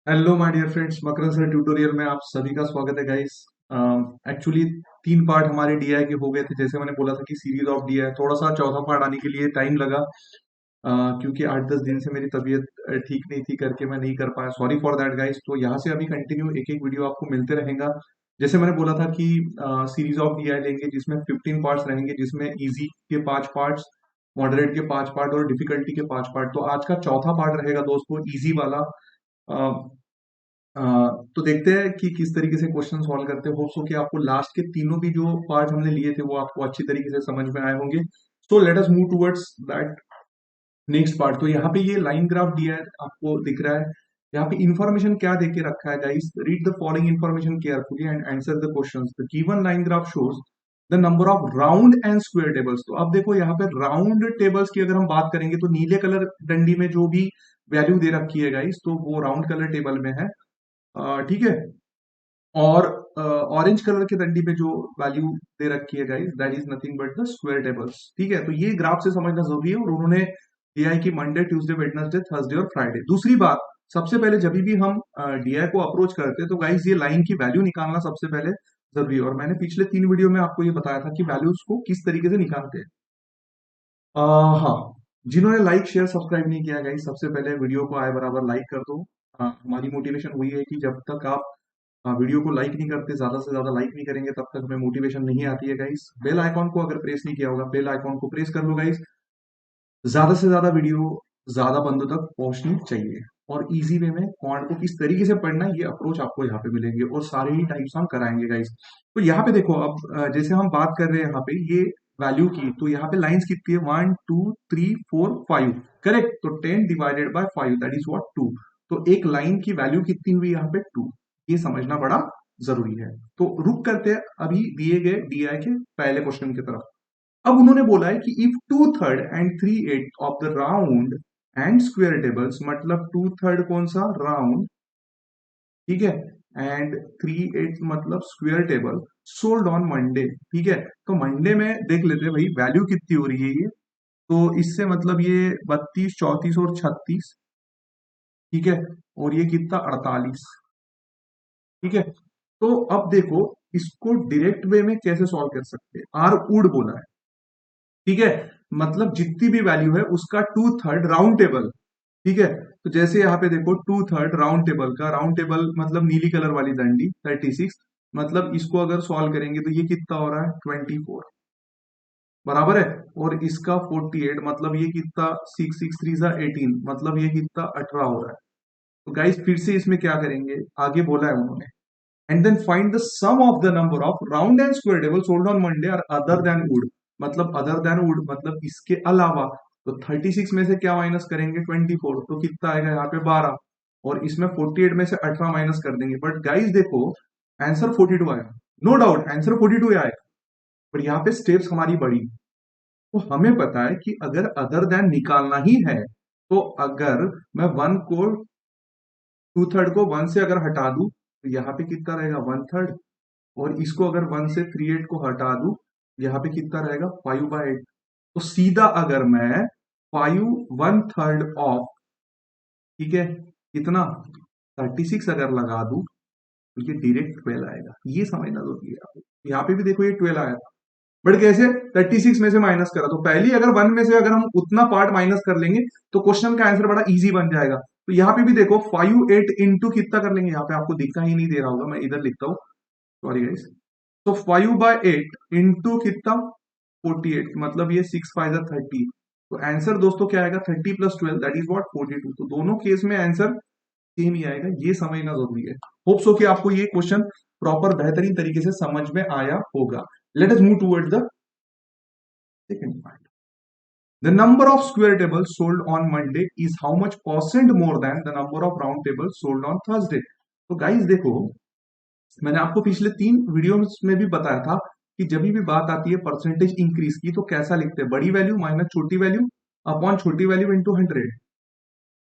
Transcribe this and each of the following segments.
Hello my dear friends, Makaran sir tutorial में आप सभी का स्वागत है गाइस। एक्चुअली तीन पार्ट हमारे डीआई के हो गए थे। जैसे मैंने बोला था कि सीरीज ऑफ डीआई थोड़ा सा चौथा पार्ट आने के लिए टाइम लगा, क्योंकि 8-10 दिन से मेरी तबीयत ठीक नहीं थी करके मैं नहीं कर पाया। Sorry for that guys. तो यहाँ से अभी कंटिन्यू एक एक वीडियो आपको मिलते रहेगा। जैसे मैंने बोला था कि सीरीज ऑफ डीआई लेंगे जिसमें 15 पार्ट्स रहेंगे, जिसमें इजी के 5 पार्ट्स, मॉडरेट के 5 पार्ट और डिफिकल्टी के 5 पार्ट। तो आज का चौथा पार्ट रहेगा दोस्तों, इजी वाला। अ, तो देखते हैं कि किस तरीके से क्वेश्चन सॉल्व करते हैं। होप्स हो कि आपको लास्ट के तीनों भी जो पार्ट हमने लिए थे वो आपको अच्छी तरीके से समझ में आए होंगे। सो let us move towards that next part. तो यहाँ पे ये लाइन ग्राफ दिया है, आपको दिख रहा है। यहाँ पे इंफॉर्मेशन क्या देके रखा है guys? Read the following information carefully and answer the questions. The given line graph shows the number of round and square tables. तो अब देखो यहाँ पे राउंड टेबल्स की अगर हम बात करेंगे तो नीले कलर डंडी में जो भी वैल्यू दे रखी है गाइस, तो वो राउंड कलर टेबल में है। ठीक है। और ऑरेंज कलर के डंडी पे जो वैल्यू दे रखी है guys, that is nothing but the square tables. ठीक है, तो ये ग्राफ से समझना जरूरी है। और उन्होंने दिया है कि मंडे, ट्यूसडे, वेडनेसडे, थर्सडे और फ्राइडे। दूसरी बात, सबसे पहले जब भी हम डीआई को अप्रोच करते हैं तो गाइस ये लाइन की वैल्यू निकालना सबसे पहले जरूरी है। और मैंने पिछले 3 वीडियो में आपको ये बताया था कि वैल्यूज को किस तरीके से निकालते हैं। हाँ, जिन्होंने लाइक शेयर सब्सक्राइब नहीं किया गाइस, सबसे पहले वीडियो को आए बराबर लाइक कर दो। हमारी मोटिवेशन वही है कि जब तक आप वीडियो को लाइक नहीं करते, ज्यादा से ज्यादा लाइक नहीं करेंगे, तब तक हमें मोटिवेशन नहीं आती है गाइस। बेल आइकॉन को अगर प्रेस नहीं किया होगा, बेल आइकॉन को प्रेस कर लो गाइस। ज्यादा से ज्यादा वीडियो ज्यादा बंदों तक पहुंचनी चाहिए। और इजी वे में क्वांट को किस तरीके से पढ़ना है, ये अप्रोच आपको यहाँ पे मिलेंगे और सारे ही टाइप्स हम कराएंगे गाइस। तो यहाँ पे देखो, अब जैसे हम बात कर रहे हैं यहाँ पे ये वैल्यू की, तो यहाँ पे लाइंस कितनी है? 1 2 3 4 5। करेक्ट। तो 10 divided by 5 that is what 2। तो एक लाइन की वैल्यू कितनी हुई यहाँ पे? 2। ये समझना बड़ा जरूरी है। तो रुक करते हैं अभी दिए गए डीआई के पहले क्वेश्चन की तरफ। अब उन्होंने बोला है कि if 2/3 and 3/8 of the round and square tables, मतलब 2/3 कौन सा? राउंड। ठीक है। एंड 3/8 मतलब square table, sold on Monday. ठीक है। तो मंडे में देख लेते हैं भाई वैल्यू कितनी हो रही है ये। तो इससे मतलब ये 32, 34 और 36। ठीक है। और ये कितना? 48। ठीक है। तो अब देखो, इसको डायरेक्ट वे में कैसे सॉल्व कर सकते हैं? आर वुड बोला है। ठीक है। मतलब जितनी भी वैल्यू है उसका 2/3 राउंड टेबल। ठीक है। तो जैसे यहाँ पे देखो 2/3 राउंड टेबल का, राउंड टेबल मतलब नीली कलर वाली डंडी 36। मतलब इसको अगर सॉल्व करेंगे तो ये कितना हो रहा है? 24 बराबर है। और इसका 48 मतलब ये कितना? 6 6 3 18 मतलब ये कितना? 18 हो रहा है। तो गाइस फिर से इसमें क्या करेंगे, आगे बोला है उन्होंने, and then find the sum of the number of round and square table sold on Monday और अदर देन वुड। मतलब अदर देन वुड मतलब इसके अलावा। तो 36 में से क्या माइनस करेंगे? 24। तो कितना आएगा यहाँ पे? 12। और इसमें 48 में से 18 माइनस कर देंगे। बट गाइस देखो, आंसर 42 आया। नो डाउट आंसर 42 आएगा। पर यहाँ पे स्टेप्स हमारी बड़ी। तो हमें पता है कि अगर अदर देन निकालना ही है, तो अगर मैं 2/3 को 1 से अगर हटा दूं तो यहाँ पे कितना रहेगा? 1/3। और इसको अगर 1 से 3/8 को हटा दूं, यहाँ पे कितना रहेगा? 5/8। तो सीधा अगर मैं 5 1/3 ऑफ, ठीक है, कितना? 36 अगर लगा दूं तो ये डायरेक्ट 12 आएगा। ये समझना जरूरी है। यहाँ पे भी देखो ये 12 आया था। बट कैसे? 36 में से माइनस करा। तो पहले अगर 1 में से अगर हम उतना पार्ट माइनस कर लेंगे तो क्वेश्चन का आंसर बड़ा इजी बन जाएगा। तो यहाँ पे भी देखो 5 8 इंटू कितना कर लेंगे? यहाँ पे आपको दिखा ही नहीं दे रहा होगा, मैं इधर लिखता हूँ। Sorry guys. तो 5/8 इंटू कितना? 48 मतलब ये 6 5 30। तो आंसर दोस्तों क्या आएगा? 30 + 12 दैट इज व्हाट 42। तो दोनों केस में आंसर सेम ही आएगा। ये समझना जरूरी है। होप्स हो कि आपको ये क्वेश्चन प्रॉपर बेहतरीन तरीके से समझ में आया होगा। Let us move towards the second part. The number of square tables sold on Monday is how much percent more than the number of round tables sold on Thursday? तो guys देखो, मैंने आपको पिछले 3 वीडियोस में भी बताया था कि जब भी बात आती है परसेंटेज इंक्रीज की, तो कैसा लिखते हैं? बड़ी वैल्यू माइनस छोटी वैल्यू अपॉन छोटी वैल्यू इंटू 100।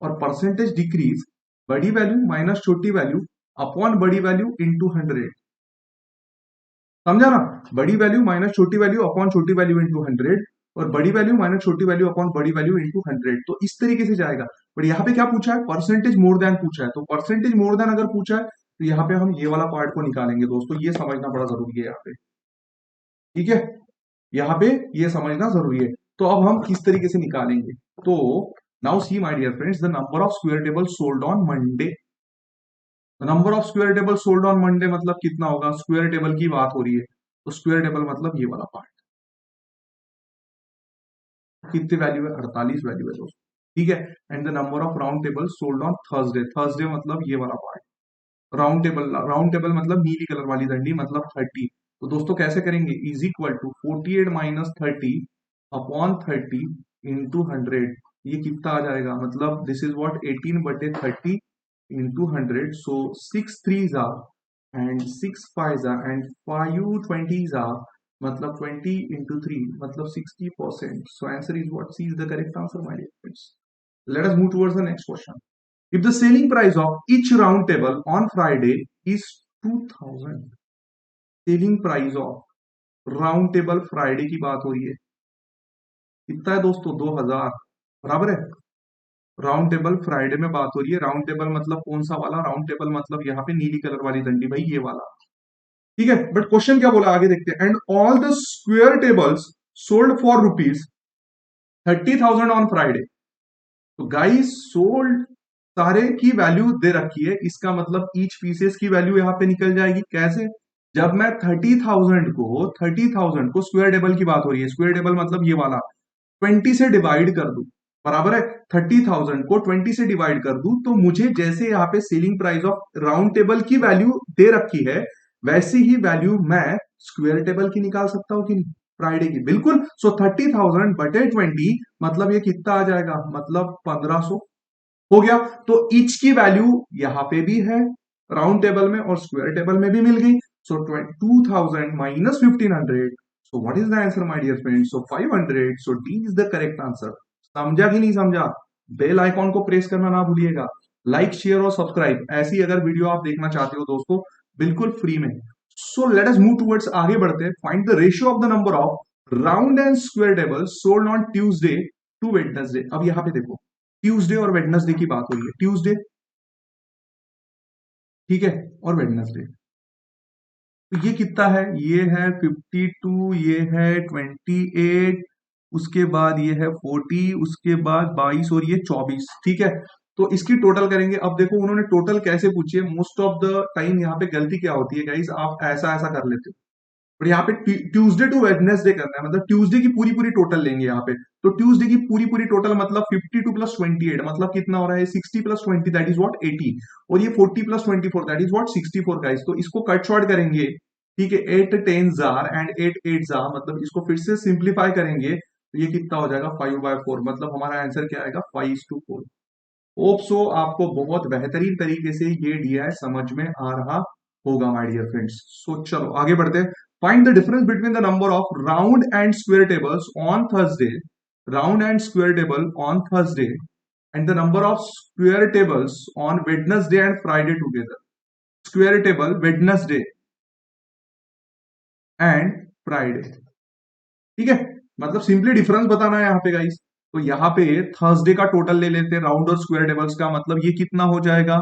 और परसेंटेज डिक्रीज, बड़ी वैल्यू माइनस छोटी वैल्यू अपॉन बड़ी वैल्यू इंटू 100। समझा ना? बड़ी वैल्यू माइनस छोटी वैल्यू अपॉन छोटी वैल्यू इंटू 100 और बड़ी वैल्यू माइनस छोटी वैल्यू अपॉन बड़ी वैल्यू इंटू 100। तो इस तरीके से जाएगा। बट यहाँ पे क्या पूछा है, परसेंटेज मोर देन पूछा है, तो परसेंटेज मोर देन अगर पूछा है तो यहाँ पे हम ये वाला पार्ट को निकालेंगे दोस्तों, ये समझना बड़ा जरूरी है यहाँ पे, ठीक है, यहाँ पे ये समझना जरूरी है। तो अब हम किस तरीके से निकालेंगे, तो now see my dear friends, the number of square table sold on Monday, number of square table sold on Monday मतलब कितना होगा, स्क्वायर टेबल की बात हो रही है, तो स्क्वायर टेबल मतलब ये वाला पार्ट, कितनी वैल्यू है, 48 वैल्यू है दोस्तों, ठीक है। And the number of round table sold on Thursday, Thursday मतलब ये वाला पार्ट, राउंड टेबल मतलब नीली कलर वाली डंडी मतलब 30। तो दोस्तों कैसे करेंगे, is equal to 48 minus 30 upon 30 into 100, ये कितना आ जाएगा, मतलब दिस इज व्हाट 18 बटे 30 इंटू 100, सो 6 3 जा एंड 6 5 जा एंड 5 20 जा, मतलब 20 इंटू 3 मतलब 60%, so answer is what, C is the correct answer my dear friends. Let us move towards the next question. If the selling price of each round table on Friday is 2000, selling price of round table Friday की बात हो रही है, कितना है दोस्तों, 2000, बराबर है। राउंड टेबल फ्राइडे में बात हो रही है, राउंड टेबल मतलब कौन सा वाला, राउंड टेबल मतलब यहाँ पे नीली कलर वाली डंडी, भाई ये वाला, ठीक है। बट क्वेश्चन क्या बोला, आगे देखते हैं, and all the square tables sold for ₹30,000 on Friday, तो गाइस सोल्ड सारे की वैल्यू दे रखी है, इसका मतलब ईच पीसेस की वैल्यू यहाँ पे निकल जाएगी, कैसे, जब मैं 30,000 को स्क्वायर टेबल की बात हो रही है, स्क्वायर टेबल मतलब ये वाला 20 से डिवाइड कर दूं, बराबर है, 30,000 को 20 से डिवाइड कर दूं, तो मुझे जैसे यहाँ पे selling price of round table की वैल्यू दे रखी है, वैसी ही वैल्यू मैं स्क्वायर टेबल की निकाल सकता हूं कि नहीं, फ्राइडे की, बिल्कुल। सो 30,000 बटे 20 मतलब ये कितना आ जाएगा, मतलब 1500 हो गया। तो ईच की वैल्यू यहां पे भी है राउंड टेबल में और स्क्वायर टेबल में भी मिल गई, so 2000 minus 1500, so what is the answer my dear friends, so 500, so D is the correct answer. समझा कि नहीं समझा, बेल आइकॉन को प्रेस करना ना भूलिएगा, लाइक शेयर और सब्सक्राइब, ऐसी अगर वीडियो आप देखना चाहते हो दोस्तों बिल्कुल फ्री में। So let us move towards, आगे बढ़ते हैं, find the ratio of the number of round and square table sold on Tuesday to Wednesday. अब यहां पे देखो, ट्यूसडे और वेडनेसडे की बात हो रही है, ट्यूसडे, ठीक है, और वेडनेसडे, तो ये कितना है, ये है 52, ये है 28, उसके बाद ये है 40, उसके बाद 22 और ये 24, ठीक है। तो इसकी टोटल करेंगे, अब देखो उन्होंने टोटल कैसे पूछी है, मोस्ट ऑफ द टाइम यहाँ पे गलती क्या होती है गाइस, आप ऐसा ऐसा कर लेते हो, और यहाँ पे ट्यूसडे टू वेडनेसडे करना है, मतलब ट्यूसडे की पूरी पूरी टोटल लेंगे यहाँ पे, तो ट्यूसडे की पूरी पूरी टोटल मतलब 52 प्लस 28 मतलब कितना हो रहा है, 60 प्लस 20 दैट इज व्हाट 80, और ये 40 plus 24 that is what 64 guys. तो इसको कट शॉर्ट करेंगे, ठीक है, 8 10 जार एंड 8 8 जार, मतलब इसको फिर से सिंप्लीफाई करेंगे तो ये कितना हो जाएगा 5/4, मतलब हमारा आंसर क्या आएगा 5:4। होप सो आपको बहुत बेहतरीन तरीके से ये डीआई समझ में आ रहा होगा माय डियर फ्रेंड्स। सो चलो आगे बढ़ते हैं, find the difference between the number of round and square tables on Thursday, round and square table on Thursday and the number of square tables on Wednesday and Friday together, square table Wednesday and Friday, ठीक है, मतलब simply difference बताना है यहाँ पे guys. तो यहाँ पे थर्सडे का टोटल ले लेते हैं राउंड और स्क्वायर टेबल्स का, मतलब ये कितना हो जाएगा,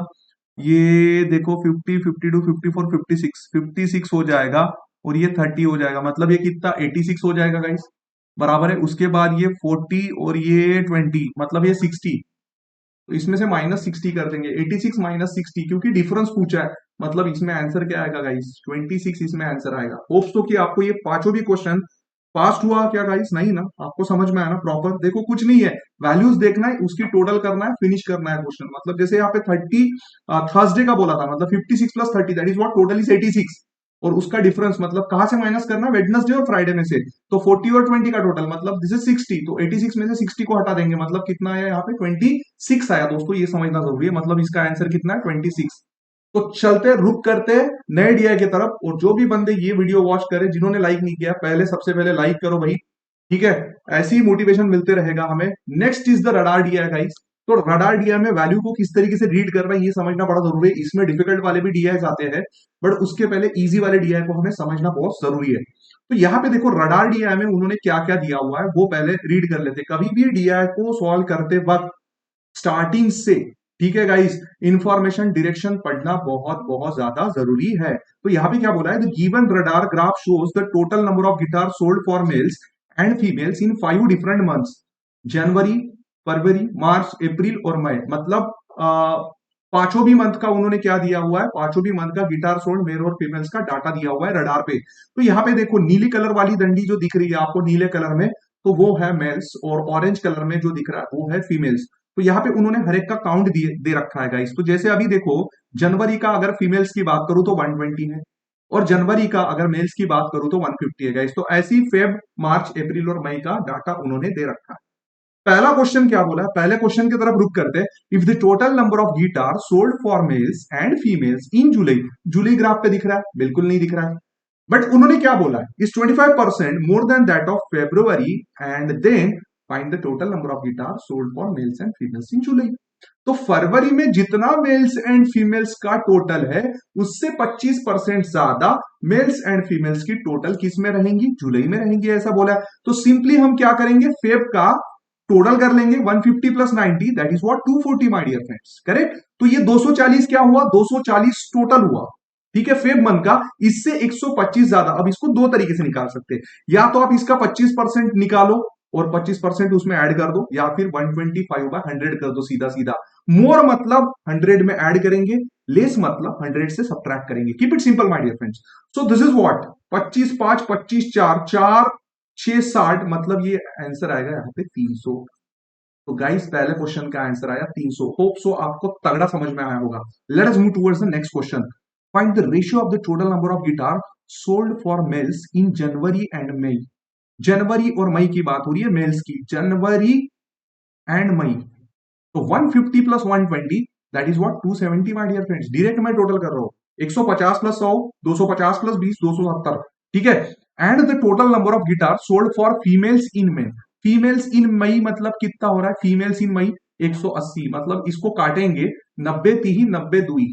ये देखो 50 52 54 56 56 हो जाएगा, और ये 30 हो जाएगा, मतलब ये कितना 86 हो जाएगा गाइस, बराबर है। उसके बाद ये 40 और ये 20 मतलब ये 60, तो इसमें से -60 कर देंगे, 86 -60, क्योंकि डिफरेंस पूछा है, मतलब इसमें आंसर क्या आएगा गाइस 26 इसमें आंसर आएगा। होप्स तो कि आपको ये पांचों भी क्वेश्चन पास्ट हुआ क्या गाइस, नहीं ना, आपको समझ में आया ना प्रॉपर, देखो कुछ नहीं है, वैल्यूज देखना है, उसकी टोटल करना है, फिनिश करना है क्वेश्चन, मतलब जैसे यहाँ पे 30 थर्सडे का बोला था, मतलब 56 plus 30 that is what total is 86, और उसका डिफरेंस मतलब कहां से माइनस करना है, वेडनेसडे और फ्राइडे में से, तो 40 और 20 का टोटल मतलब दिस इज 60, तो 86 में से 60 को हटा देंगे, मतलब कितना आया यहाँ पे 26 आया दोस्तों, ये समझना जरूरी है, मतलब इसका आंसर कितना है 26। तो चलते रुक करते नए डीआई की तरफ, और जो भी बंदे ये वीडियो वॉच करे जिन्होंने लाइक नहीं किया, पहले सबसे पहले लाइक करो भाई, ठीक है, ऐसी ही मोटिवेशन मिलते रहेगा हमें। Next is the radar DI guys, तो रडार डीआई में वैल्यू को किस तरीके से रीड कर रहे हैं ये समझना बड़ा जरूरी है, इसमें डिफिकल्ट वाले भी डीआई आते हैं, बट उसके पहले इजी वाले डीआई को हमें समझना बहुत जरूरी है। तो यहाँ पे देखो रडार डीआई में उन्होंने क्या क्या दिया हुआ है वो पहले रीड कर लेते, कभी भी डीआई को सॉल्व करते वक्त स्टार्टिंग से। ठीक है गाइस, इंफॉर्मेशन डायरेक्शन पढ़ना बहुत बहुत ज्यादा जरूरी है। तो यहाँ पे क्या बोला है, the given radar graph shows the total number of guitar sold for males and females in 5 different months, जनवरी, फरवरी, मार्च, अप्रैल और मई। मतलब पांचों भी मंथ का उन्होंने क्या दिया हुआ है, पांचों भी मंथ का गिटार सोल्ड मेल और फीमेल्स का डाटा दिया हुआ है रडार पे। तो यहाँ पे देखो नीली कलर वाली डंडी जो दिख रही है आपको नीले कलर में, तो वो है मेल्स, और ऑरेंज कलर में जो दिख रहा है वो है फीमेल्स। तो यहाँ पे उन्होंने हर एक का काउंट दे रखा है गाइस। तो जैसे अभी देखो, जनवरी का अगर फीमेल्स की बात करूं तो 120 है, और जनवरी का अगर मेल्स की बात करूं तो 150 है गाइस। तो ऐसी फेब, मार्च, अप्रैल और मई का डाटा उन्होंने दे रखा है। पहला क्वेश्चन क्या बोला है, पहले क्वेश्चन की तरफ रुक करते हैं। If the total number of guitar sold for males and females in July, July graph पे दिख रहा है? बिल्कुल नहीं दिख रहा है। बट उन्होंने क्या बोला है, is 25% more than that of February and then find the total number of guitar sold for males and females in July. तो फरवरी में जितना मेल्स एंड फीमेल्स का टोटल है, उससे 25% ज्यादा मेल्स एंड फीमेल्स की टोटल किस में रहेंगी, जुलाई में रहेंगी, ऐसा बोला है। तो सिंपली हम क्या करेंगे, फेब का टोटल कर लेंगे 150 plus 90, that is what 240 my dear friends, correct. तो ये 240 क्या हुआ, 240 टोटल हुआ। ठीक है, फेब मंथ का, इससे 125 ज्यादा। अब इसको दो तरीके से निकाल सकते हैं, या तो आप इसका 25% निकालो और 25% उसमें ऐड कर दो, या फिर 125/100 कर दो, सीधा सीधा। मोर मतलब 100 में ऐड करेंगे, लेस मतलब 100 से सब्ट्रैक्ट करेंगे। Keep it simple my dear friends. So this is what 25 5 25 4 4 6 60, मतलब ये आंसर आएगा यहाँ पे 300। तो गाइस पहले क्वेश्चन का आंसर आया 300। होप सो आपको तगड़ा समझ में आया होगा। Let us move towards the next question. Find the ratio of the total number of guitar sold for males in January and May. जनवरी और मई की बात हो रही है, मेल्स की, जनवरी एंड मई। तो 150 plus 120, that is what 270 my dear friends. Direct मैं टोटल कर रहा हूं, 150 प्लस 100, 250 प्लस 20, 270। ठीक है, and the total number of guitar sold for females in May. Females in May मतलब कितना हो रहा है, फीमेल्स इन मई 180, मतलब इसको काटेंगे 90 तीही 90 दुई।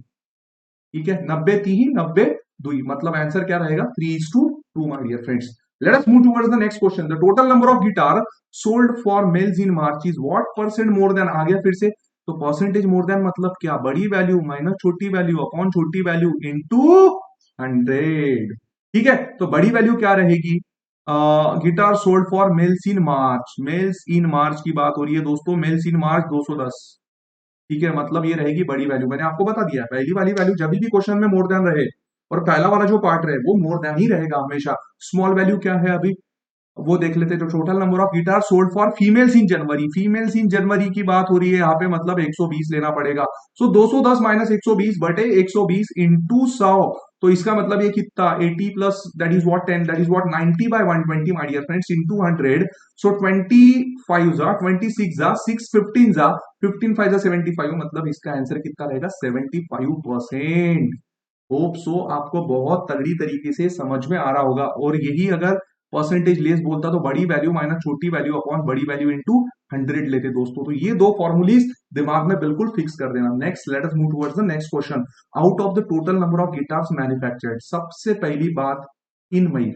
ठीक है, 90 तीही 90 दुई, मतलब आंसर क्या रहेगा 3:2 my dear friends. Let us move towards the next question. The total number of guitar sold for males in March is what percent more than. आ गया फिर से। तो परसेंटेज मोर देन मतलब क्या, बड़ी वैल्यू माइनस छोटी वैल्यू अपॉन छोटी वैल्यू इनटू 100। ठीक है, तो बड़ी वैल्यू क्या रहेगी, guitar sold for males in March, males in March की बात हो रही है दोस्तों, मेल्स इन मार्च 210। ठीक है, मतलब ये रहेगी बड़ी वैल्यू। मैंने आपको बता दिया, पहली वाली वैल्यू जब भी क्वेश्चन में मोर देन रहे, और पहला वाला जो पार्ट रहे वो मोर देन ही रहेगा हमेशा। स्मॉल वैल्यू क्या है अभी वो देख लेते हैं। जो total number of guitar sold for females in January, females in January की बात हो रही है यहाँ पे, मतलब 120 लेना पड़ेगा। सो 210 माइनस 120 बटे 120 इंटू 100। तो इसका मतलब ये कितना 80 plus that is what 10, that is what 90/120 my dear friends into 100। So 25 जा 26 जा 6 15 जा 15 5 जा 75, मतलब इसका आंसर कितना रहेगा 75%। होप सो आपको बहुत तगड़ी तरीके से समझ में आ रहा होगा। और यही अगर परसेंटेज लेस बोलता तो बड़ी वैल्यू माइनस छोटी वैल्यू अपॉन बड़ी वैल्यू इनटू 100 लेते दोस्तों। तो ये दो फॉर्मूलीज दिमाग में बिल्कुल फिक्स कर देना। Next let us move towards the next question. Out of the total number of guitars manufactured, सबसे पहली बात इन मई।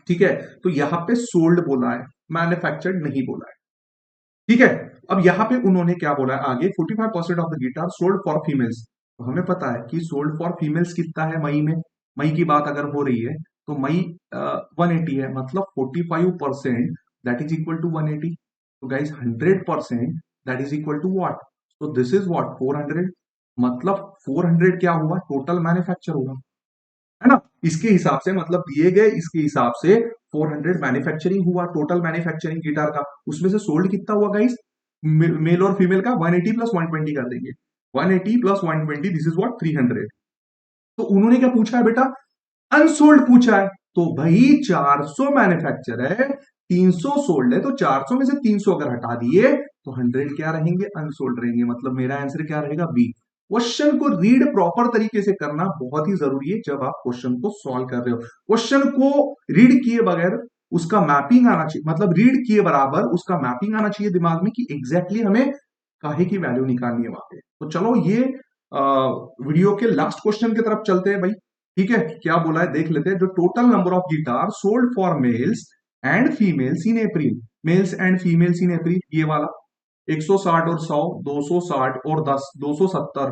ठीक है, तो यहां पे सोल्ड बोला है, मैन्युफैक्चर्ड नहीं बोला है। ठीक है, अब यहां पे उन्होंने क्या बोला है आगे, 45% of the guitar sold for females. तो हमें पता है कि सोल्ड फॉर फीमेल्स कितना है मई में, मई की बात अगर हो रही है तो मई 180 है, मतलब 45% दैट इज इक्वल टू 180। तो guys 100% that is equal to what, तो दिस इज व्हाट 400, मतलब 400 क्या हुआ, टोटल मैन्युफैक्चर हुआ, है ना। इसके हिसाब से मतलब दिए गए इसके हिसाब से 400 मैन्युफैक्चरिंग हुआ, टोटल मैन्युफैक्चरिंग गिटार का। उसमें से सोल्ड कितना हुआ गाइस, मेल और फीमेल का 180 प्लस 120 कर देंगे, 180 प्लस 120 दिस इज व्हाट 300। तो उन्होंने क्या पूछा है बेटा, अनसोल्ड पूछा है। तो भाई 400 मैन्युफैक्चर है, 300 सोल्ड है, तो 400 में से 300 अगर हटा दिए तो 100 क्या रहेंगे, अनसोल्ड रहेंगे। मतलब मेरा आंसर क्या रहेगा, बी। क्वेश्चन को रीड प्रॉपर तरीके से करना बहुत ही जरूरी है जब आप क्वेश्चन को सॉल्व कर रहे हो। क्वेश्चन को रीड किए बगैर उसका मैपिंग आना चाहिए, मतलब रीड किए बराबर उसका मैपिंग आना चाहिए दिमाग में कि एग्जैक्टली हमें काहे की वैल्यू निकालनी है वहां पे। तो चलो ये वीडियो के लास्ट क्वेश्चन की तरफ चलते हैं भाई। ठीक है, क्या बोला है देख लेते हैं। जो total number of guitar sold for males and females in April, males and females in April, ये वाला 160 और 100, 260 और 10, 270,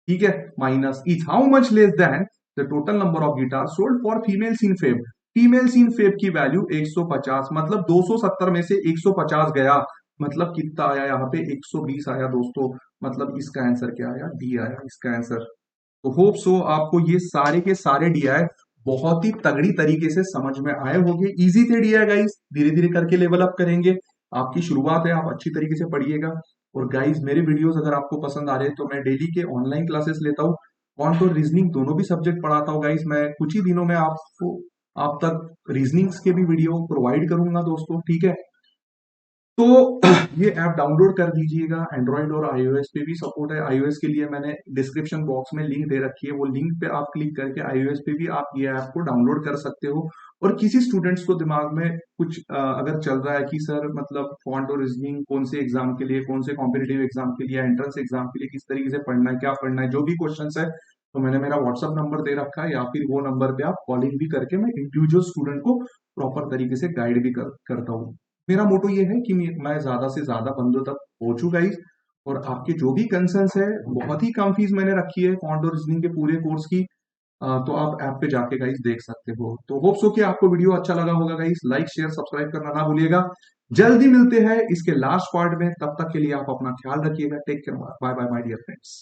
ठीक है, minus is how much less than the total number of guitar sold for females in Feb. Females in Feb की value 150, मतलब 270 में से 150 गया, मतलब कितना आया यहाँ पे, 120 आया दोस्तों। मतलब इसका आंसर क्या आया, डी आया इसका आंसर। तो होप सो आपको ये सारे के सारे डीआई बहुत ही तगड़ी तरीके से समझ में आए होंगे। इजी थे डीआई गाइस, धीरे धीरे करके लेवल अप करेंगे। आपकी शुरुआत है, आप अच्छी तरीके से पढ़िएगा। और गाइस मेरे वीडियोस अगर आपको पसंद आ रहे हैं तो मैं डेली के ऑनलाइन क्लासेस लेता हूँ, क्वांट और रीजनिंग दोनों भी सब्जेक्ट पढ़ाता हूँ गाइस। मैं कुछ ही दिनों में आपको आप तक रीजनिंग्स के भी वीडियो प्रोवाइड करूंगा दोस्तों, ठीक है। तो ये ऐप डाउनलोड कर दीजिएगा, एंड्रॉइड और आईओएस पे भी सपोर्ट है। आईओएस के लिए मैंने डिस्क्रिप्शन बॉक्स में लिंक दे रखी है, वो लिंक पे आप क्लिक करके आईओएस पे भी आप ये ऐप को डाउनलोड कर सकते हो। और किसी स्टूडेंट्स को दिमाग में कुछ अगर चल रहा है कि सर मतलब फॉन्ट और रीजनिंग कौन से एग्जाम के लिए, कौन से कॉम्पिटेटिव एग्जाम के लिए, एंट्रेंस एग्जाम के लिए किस तरीके से पढ़ना है, क्या पढ़ना है, जो भी क्वेश्चन है, तो मैंने मेरा व्हाट्सअप नंबर दे रखा है, या फिर वो नंबर पे आप कॉलिंग भी करके मैं इंडिविजुअल स्टूडेंट को प्रॉपर तरीके से गाइड भी करता हूँ। मेरा मोटो ये है कि मैं ज्यादा से ज्यादा बंदों तक पहुंचू गाइस। और आपके जो भी कंसर्न्स है, बहुत ही कम फीस मैंने रखी है क्वांट और रीजनिंग के पूरे कोर्स की। तो आप ऐप पे जाके गाइस देख सकते हो। तो होप सो कि आपको वीडियो अच्छा लगा होगा गाइस। लाइक शेयर सब्सक्राइब करना ना भूलिएगा। जल्दी मिलते हैं इसके लास्ट पार्ट में, तब तक के लिए आप अपना ख्याल रखिएगा। Take care, bye bye my dear friends.